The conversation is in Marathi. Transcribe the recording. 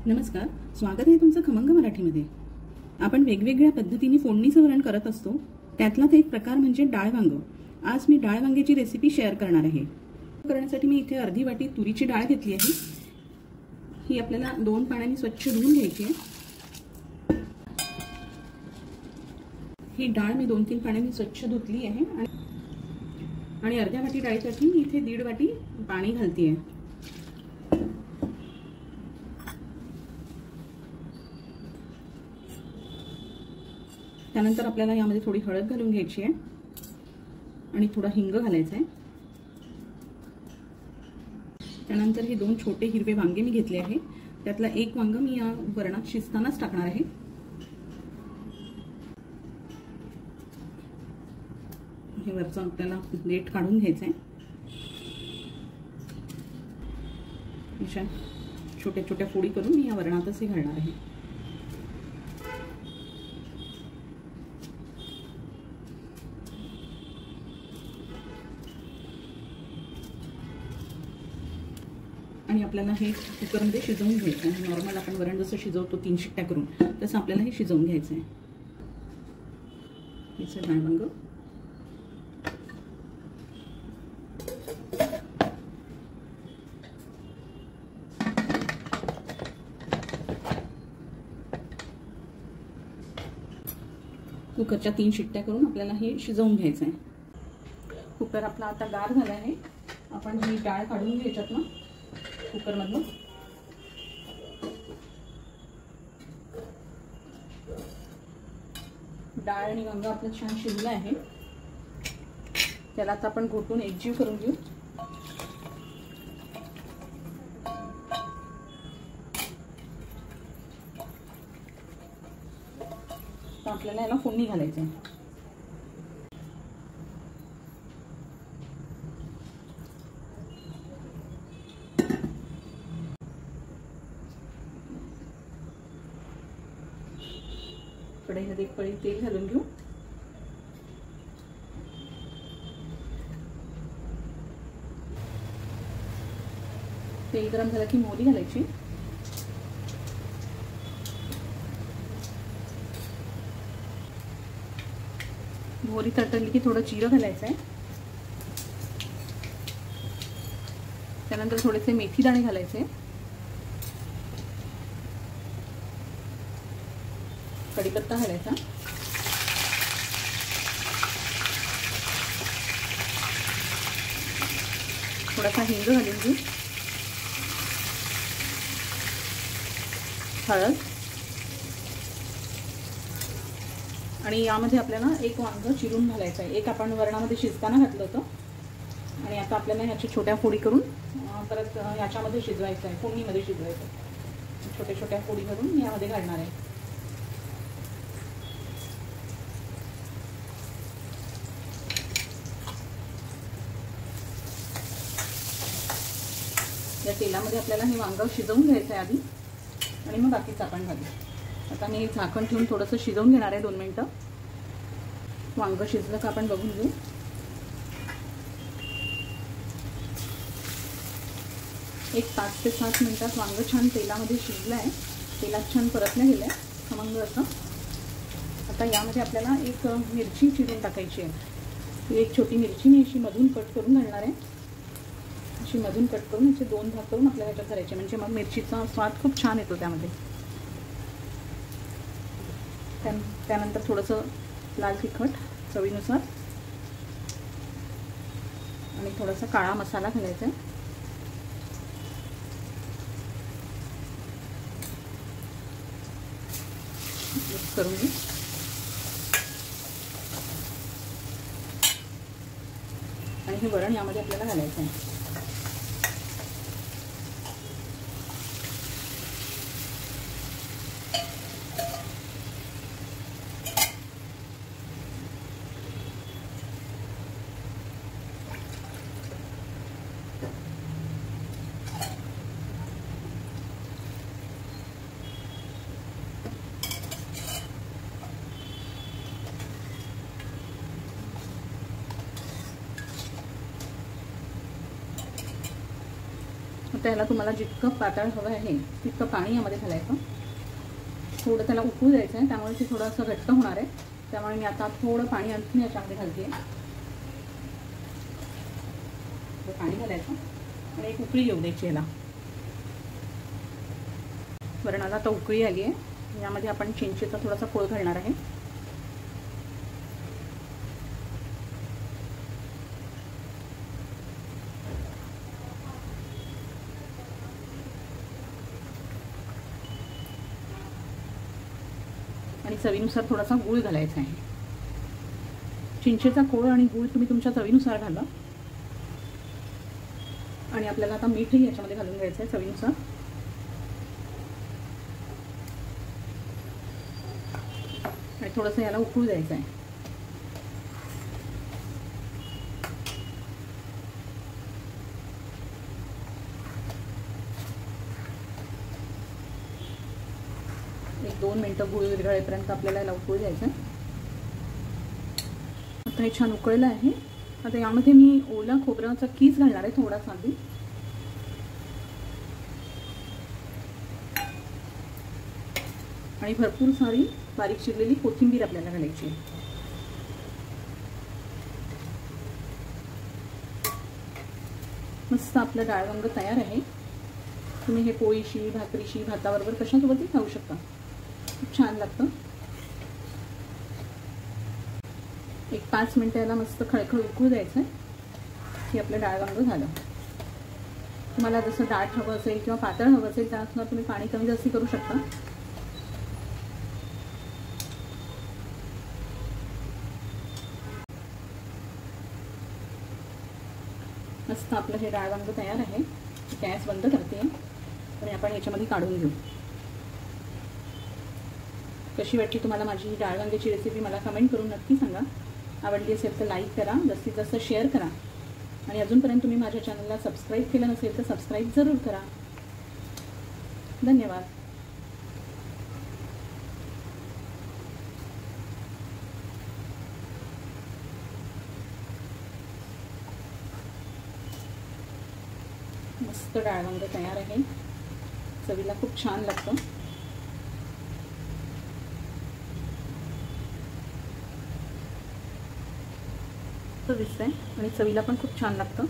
नमस्कार, स्वागत आहे तुमचं खमंग मराठीमध्ये। आपण वेगवेगळ्या पद्धतीने फोडणीचं वरण करत असतो, त्यातलाच एक प्रकार म्हणजे डाळ वांग। आज मी डाळ वांग्याची रेसिपी शेअर करणार आहे। करण्यासाठी मी इथे अर्धी वाटी तुरीची डाळ घेतली आहे। ही आपल्याला 2 पाण्याने स्वच्छ धुवून घ्यायची आहे। ही डाळ मी 2-3 पाण्याने स्वच्छ धुतली आहे आणि अर्ध्या वाटी डाळीसाठी मी इथे 1.5 वाटी पाणी घालते आहे। त्यानंतर आपल्याला यामध्ये थोडी हळद घालून घ्यायची आहे आणि थोडा हिंग घालायचा आहे। त्यानंतर हे 2 छोटे हिरवे वांगे मी घेतले आहे, त्यातला एक वांग मी या वरणात शिजतानाच टाकणार आहे। हे वरचं आपल्याला देठ काढून घ्यायचं आहे। अशा छोट्या छोट्या फोडी करून मी या वरणातच हे घालणार आहे। आणि आपल्याला हे कुकरमध्ये शिजवून घ्यायचं आहे। नॉर्मल आपण वरण जसं शिजवतो 3 शिट्ट्या करून, तसं आपल्याला हे शिजवून घ्यायचं आहे। हे डाळ वांग कुकरच्या 3 शिट्ट्या करून आपल्याला हे शिजवून घ्यायचं आहे। कुकर आपला आता गार झाला आहे। आपण ही डाळ काढून घ्यायच्यात ना कुकरमधून। डाळ आणि वांग आपलं छान शिजलं आहे। त्याला आता आपण घोटून एकजीव करून घेऊ। तर आपल्याला याला फोडणी घालायची आहे। कढईमध्ये 1 पळी तेल घालून घेऊ। तेल गरम झालं की मोहरी घालायची। मोहरी तडतडली की थोडं जिरं घालायचं आहे। त्यानंतर थोडेसे मेथी दाणे घालायचे, कढीपत्ता घालायचा, थोडासा हिंग घालून घेऊ, हळद, आणि यामध्ये आपल्याला 1 वांग चिरून घालायचं आहे। एक आपण वरणामध्ये शिजताना घातलं होतं आणि आता आपल्याला ह्याची छोट्या फोडी करून परत याच्यामध्ये शिजवायचं आहे, फोडणीमध्ये शिजवायचं आहे। छोट्या छोट्या फोडी करून यामध्ये घालणार आहे। या तेलामध्ये आपल्याला हे वांग शिजवून घ्यायचं आहे आधी आणि मग बाकीचं आपण घालू। आता मी झाकण ठेवून थोडंसं शिजवून घेणार आहे 2 मिनिटं। वांग शिजलं का आपण बघून घेऊ। एक 5 ते 7 मिनिटात वांग छान तेलामध्ये शिजलं आहे, तेलात छान परतलं गेलं आहे खमंग असं। आता यामध्ये आपल्याला 1 मिरची चिरून टाकायची आहे। 1 छोटी मिरची मी अशी मधून कट करून घालणार आहे। अशी मधून कट करून याचे 2 भाग करून आपल्याला याच्यात करायचे, म्हणजे मग मिरचीचा स्वाद खूप छान येतो त्यामध्ये। त्यानंतर थोडंसं लाल तिखट चवीनुसार आणि थोडासा काळा मसाला घालायचा आहे। मिक्स करून घेऊ आणि हे वरण यामध्ये आपल्याला घालायचं आहे। आता याला तुम्हाला जितकं पातळ हवं आहे तितकं पाणी यामध्ये घालायचं. थोडं त्याला उकळू द्यायचं आहे, त्यामुळे ते थोडं असं घट्ट होणार आहे. त्यामुळे मी आता थोडं पाणी आणखी याच्यामध्ये घालते. पाणी घालायचं आणि एक उकळी येऊ द्यायची याला. वरणाला आता उकळी आली आहे. यामध्ये आपण चिंचेचा थोडासा कोळ घालणार आहे. आणि चवीनुसार थोडासा गूळ घालायचा आहे. चिंचेचा कोळ आणि गूळ तुम्ही तुमच्या चवीनुसार घाला. आणि आपल्याला आता मीठही याच्यामध्ये घालून घ्यायचं आहे चवीनुसार. आणि थोडंसं याला उकळू द्यायचं आहे. एक 2 मिनिटं गूळ विरघळेपर्यंत आपल्याला याला उकळू द्यायचं आहे. आता हे छान उकळलं आहे. आता यामध्ये मी ओला खोबऱ्याचा कीस घालणार आहे थोडासा आधी. आणि भरपूर सारी बारीक चिरलेली कोथिंबीर आपल्याला घालायची आहे. मस्त आपलं डाळ वांग तयार आहे. तुम्ही हे पोळीशी, भाकरीशी, भाताबरोबर कशासोबतही खाऊ शकता. खूप छान लागतं. एक 5 मिनिटं याला मस्त खळखळ उकळू द्यायचं आहे की आपलं डाळ वांग झालं. तुम्हाला जसं दाट हवं असेल किंवा पातळ हवं असेल त्यानुसार तुम्ही पाणी कमी जास्त करू शकता. मस्त आपलं हे डाळ वांग तयार आहे. गॅस बंद करते आणि आपण याच्यामध्ये काढून घेऊ. कशी वाटली तुम्हाला माझी ही डाळ वांग्याची रेसिपी मला कमेंट करून नक्की सांगा. आवडली असेल तर लाईक करा, जास्तीत जास्त शेअर करा. आणि अजूनपर्यंत तुम्ही माझ्या चॅनलला सबस्क्राईब केलं नसेल तर सबस्क्राईब जरूर करा. धन्यवाद. मस्त डाळ वांग तयार आहे. चवीला खूप छान लागतं. दिसतंय आणि चवीला पण खूप छान लागतं.